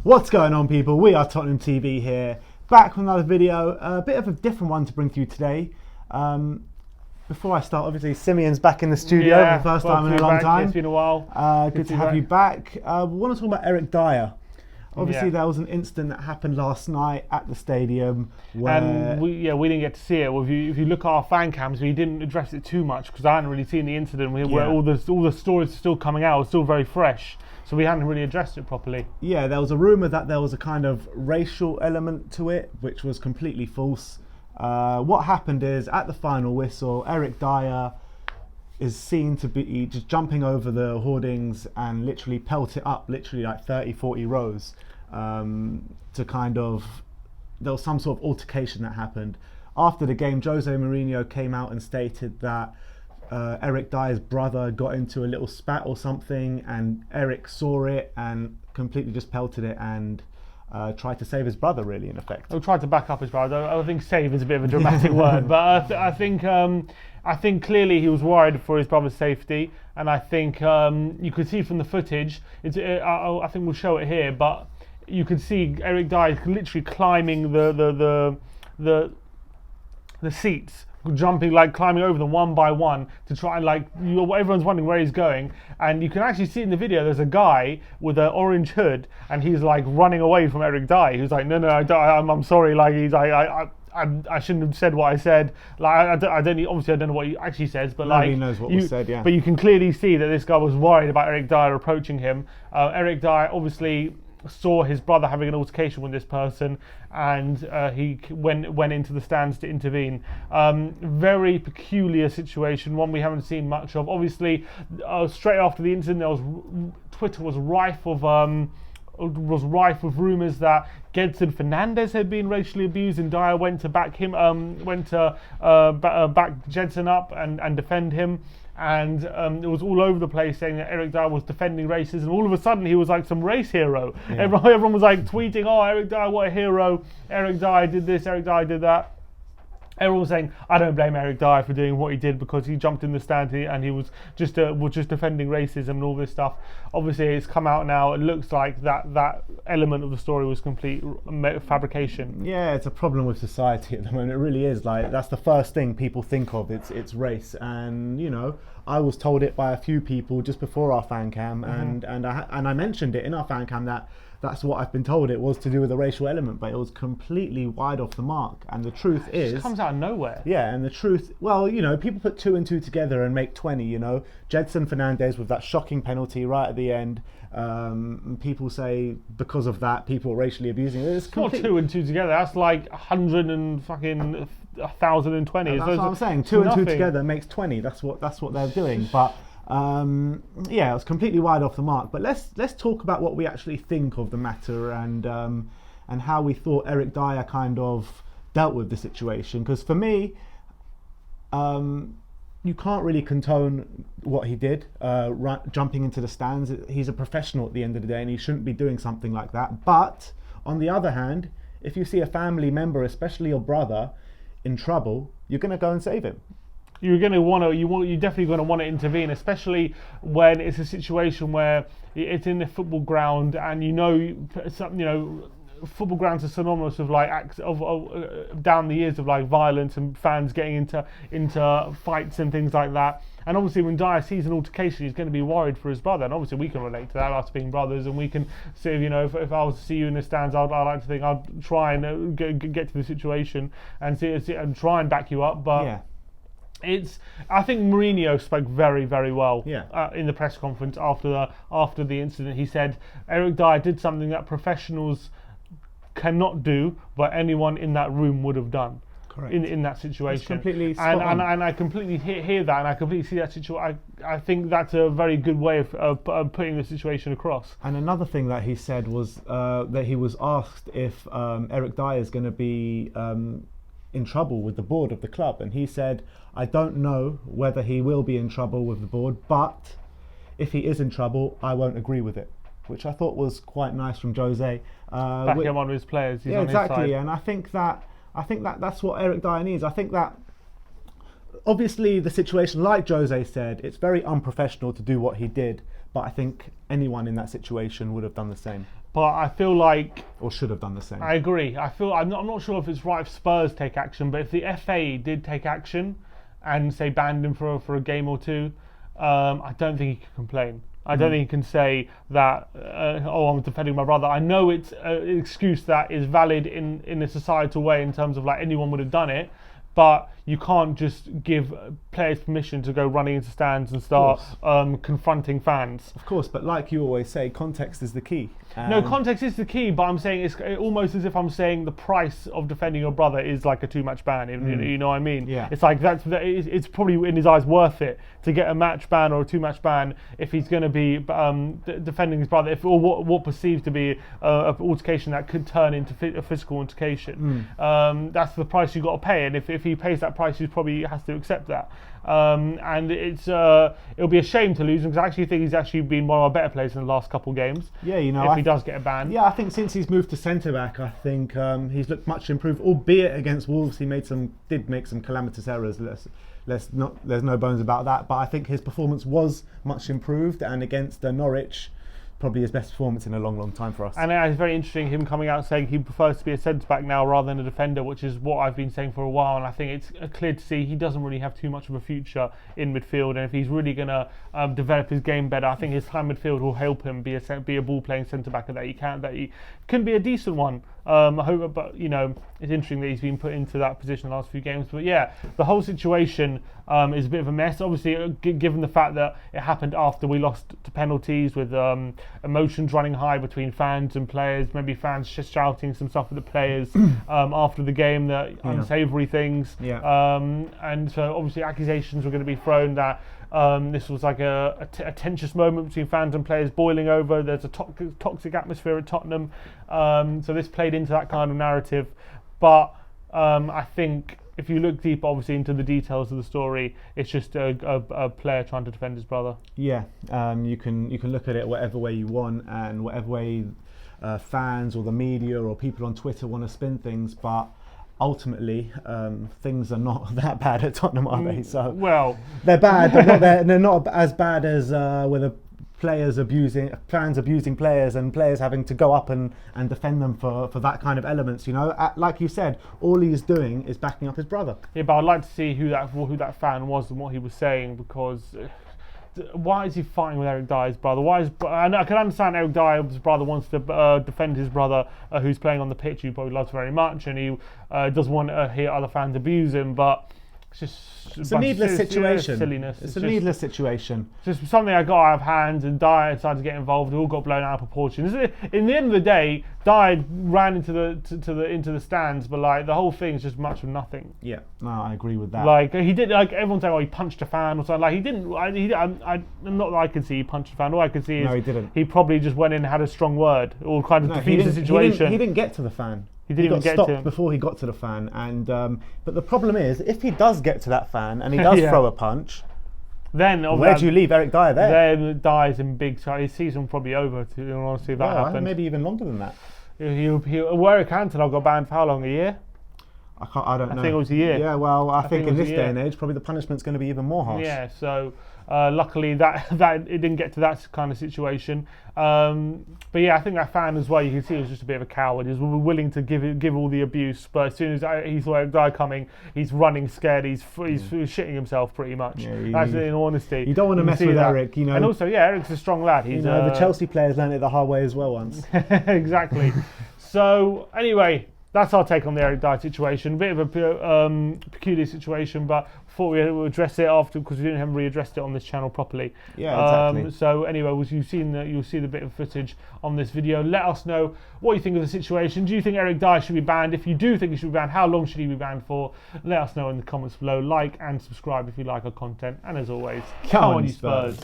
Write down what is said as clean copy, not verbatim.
What's going on, people? We are Tottenham TV here, back with another video, a bit of a different one to bring to you today. Before I start, obviously Simeon's back in the studio for the first time in a long time. It's been a while. Good to have you back. We want to talk about Eric Dier. Obviously, there was an incident that happened last night at the stadium where... And we didn't get to see it. Well, if you look at our fan cams, we didn't address it too much because I hadn't really seen the incident where all the stories are still coming out, still very fresh. So we hadn't really addressed it properly. Yeah, there was a rumour that there was a kind of racial element to it, which was completely false. What happened is, at the final whistle, Eric Dier is seen to be just jumping over the hoardings and literally pelt it up, literally like 30, 40 rows, to kind of... There was some sort of altercation that happened. After the game, Jose Mourinho came out and stated that Eric Dier's brother got into a little spat or something, and Eric saw it and completely just pelted it and tried to save his brother, really, in effect. He tried to back up his brother. I think save is a bit of a dramatic word, but I think clearly he was worried for his brother's safety, and I think you could see from the footage, I think we'll show it here, but you could see Eric Dier literally climbing the seats, jumping, like climbing over them one by one to try and everyone's wondering where he's going, and you can actually see in the video there's a guy with an orange hood and he's like running away from Eric Dier. He was like, no, I'm sorry, like I shouldn't have said what I said. Like I don't know what he actually says, but nobody knows what was said. Yeah. But you can clearly see that this guy was worried about Eric Dier approaching him. Eric Dier obviously saw his brother having an altercation with this person, and he went into the stands to intervene. Very peculiar situation, one we haven't seen much of. Obviously, straight after the incident, Twitter was rife with rumours that Gedson Fernandes had been racially abused, and Dier went to back Gedson up and defend him. And it was all over the place saying that Eric Dier was defending racism. All of a sudden, he was like some race hero. Yeah. Everyone was like tweeting, "Oh, Eric Dier, what a hero! Eric Dier did this. Eric Dier did that." Everyone was saying, "I don't blame Eric Dier for doing what he did because he jumped in the stand and he was just defending racism and all this stuff." Obviously, it's come out now. It looks like that element of the story was complete fabrication. Yeah, it's a problem with society at the moment. It really is. Like, that's the first thing people think of. It's race, and I was told it by a few people just before our fan cam, and I mentioned it in our fan cam that's what I've been told. It was to do with a racial element, but it was completely wide off the mark. And the truth is... It just comes out of nowhere. Yeah, and the truth... Well, people put 2 and 2 together and make 20, Gedson Fernandes with that shocking penalty right at the end. People say because of that, people are racially abusing it. It's not 2 and 2 together. That's like 100 and fucking 1,020. That's what I'm saying. 2 and 2 together makes 20. That's what they're doing. But... it was completely wide off the mark. But let's talk about what we actually think of the matter and how we thought Eric Dier kind of dealt with the situation. Because for me, you can't really condone what he did, jumping into the stands. He's a professional at the end of the day, and he shouldn't be doing something like that. But on the other hand, if you see a family member, especially your brother, in trouble, you're going to go and save him. You're definitely going to want to intervene, especially when it's a situation where it's in the football ground, and football grounds are synonymous with like acts of down the years of like violence and fans getting into fights and things like that. And obviously, when Dier sees an altercation, he's going to be worried for his brother. And obviously, we can relate to that, us being brothers, and we can see, if I was to see you in the stands, I'd like to think I'd try and get to the situation and see and try and back you up, but. Yeah. I think Mourinho spoke very, very well in the press conference after the incident. He said Eric Dier did something that professionals cannot do, but anyone in that room would have done. Correct. In that situation. It's completely spot on. And I completely hear that, and I completely see that situation. I think that's a very good way of putting the situation across. And another thing that he said was that he was asked if Eric Dier is going to be in trouble with the board of the club, and he said, "I don't know whether he will be in trouble with the board, but if he is in trouble, I won't agree with it," which I thought was quite nice from Jose. Backing him on with his players. He's yeah, on exactly. His side. And I think that's what Eric Dier needs. I think that obviously the situation, like Jose said, it's very unprofessional to do what he did, but I think anyone in that situation would have done the same. But I feel like, or should have done the same. I agree. I'm not sure if it's right if Spurs take action, but if the FA did take action and say banned him for a game or two, I don't think he can complain. I don't think he can say that, I'm defending my brother. I know it's an excuse that is valid in a societal way in terms of like anyone would have done it, but you can't just give players permission to go running into stands and start confronting fans. Of course, but like you always say, context is the key. No, context is the key, but I'm saying it's almost as if I'm saying the price of defending your brother is like a 2-match ban. You know what I mean? Yeah. It's like it's probably in his eyes worth it to get a match ban or a 2-match ban if he's going to be defending his brother. Or what perceived to be an altercation that could turn into a physical altercation. That's the price you got to pay, and if he pays that price, he probably has to accept that. And it'll be a shame to lose him, because I actually think he's actually been one of our better players in the last couple of games. Yeah, if he does get a ban. Yeah, I think since he's moved to centre back, I think he's looked much improved. Albeit against Wolves, he did make some calamitous errors. There's no bones about that. But I think his performance was much improved, and against Norwich, probably his best performance in a long time for us. And it's very interesting him coming out saying he prefers to be a centre back now rather than a defender, which is what I've been saying for a while. And I think it's clear to see he doesn't really have too much of a future in midfield. And if he's really going to develop his game better, I think his time midfield will help him be a ball playing centre back that he can be a decent one. I hope, but it's interesting that he's been put into that position the last few games. But yeah, the whole situation is a bit of a mess. Obviously, given the fact that it happened after we lost to penalties, with emotions running high between fans and players, maybe fans just shouting some stuff at the players after the game, that unsavoury things. Yeah. And so obviously accusations were going to be thrown that this was like a tensious moment between fans and players boiling over. There's a toxic atmosphere at Tottenham. So this played into that kind of narrative. But I think if you look deep, obviously, into the details of the story, it's just a player trying to defend his brother. Yeah, you can look at it whatever way you want, and whatever way fans or the media or people on Twitter want to spin things, but ultimately, things are not that bad at Tottenham, are they? So well, they're bad, but they're not as bad as with the fans abusing players, and players having to go up and defend them for that kind of elements. Like you said, all he's doing is backing up his brother. Yeah, but I'd like to see who that fan was and what he was saying, because why is he fighting with Eric Dier's brother? And I can understand Eric Dier's brother wants to defend his brother who's playing on the pitch, who probably loves very much, and he doesn't want to hear other fans abuse him, but it's a needless situation. Silliness. It's a needless situation. Just something I got out of hand, and Dier decided to get involved. It all got blown out of proportion. In the end of the day, Dier ran into the stands, but like the whole thing is just much of nothing. Yeah, no, I agree with that. Like he did, like everyone's saying, he punched a fan or something. Like he didn't. Not that I can see he punched a fan. All I can see is he didn't. He probably just went in and had a strong word, or kind of defused the situation. He didn't get to the fan. He got stopped before he got to the fan, and but the problem is, if he does get to that fan and he does throw a punch, then where do you leave Eric Dier there? Then Dier's in big trouble. His season probably over. To honestly, if that happened, maybe even longer than that. Eric Cantona got banned for how long? A year? I don't know. I think it was a year. Yeah, well, I think in this day and age, probably the punishment's going to be even more harsh. Yeah, so luckily that it didn't get to that kind of situation. But yeah, I think that fan as well, you can see he was just a bit of a coward. He was willing to give all the abuse, but as soon as he saw a guy coming, he's running scared. He's shitting himself pretty much. Yeah, that's in all honesty. You don't want to mess with Eric, And also, Eric's a strong lad. He's the Chelsea players learned it the hard way as well once. Exactly. So anyway, that's our take on the Eric Dier situation. A bit of a peculiar situation, but thought we would address it after, because we haven't really addressed it on this channel properly. Yeah, exactly. So anyway, you'll see the bit of footage on this video. Let us know what you think of the situation. Do you think Eric Dier should be banned? If you do think he should be banned, how long should he be banned for? Let us know in the comments below. Like and subscribe if you like our content. And as always, come on you Spurs.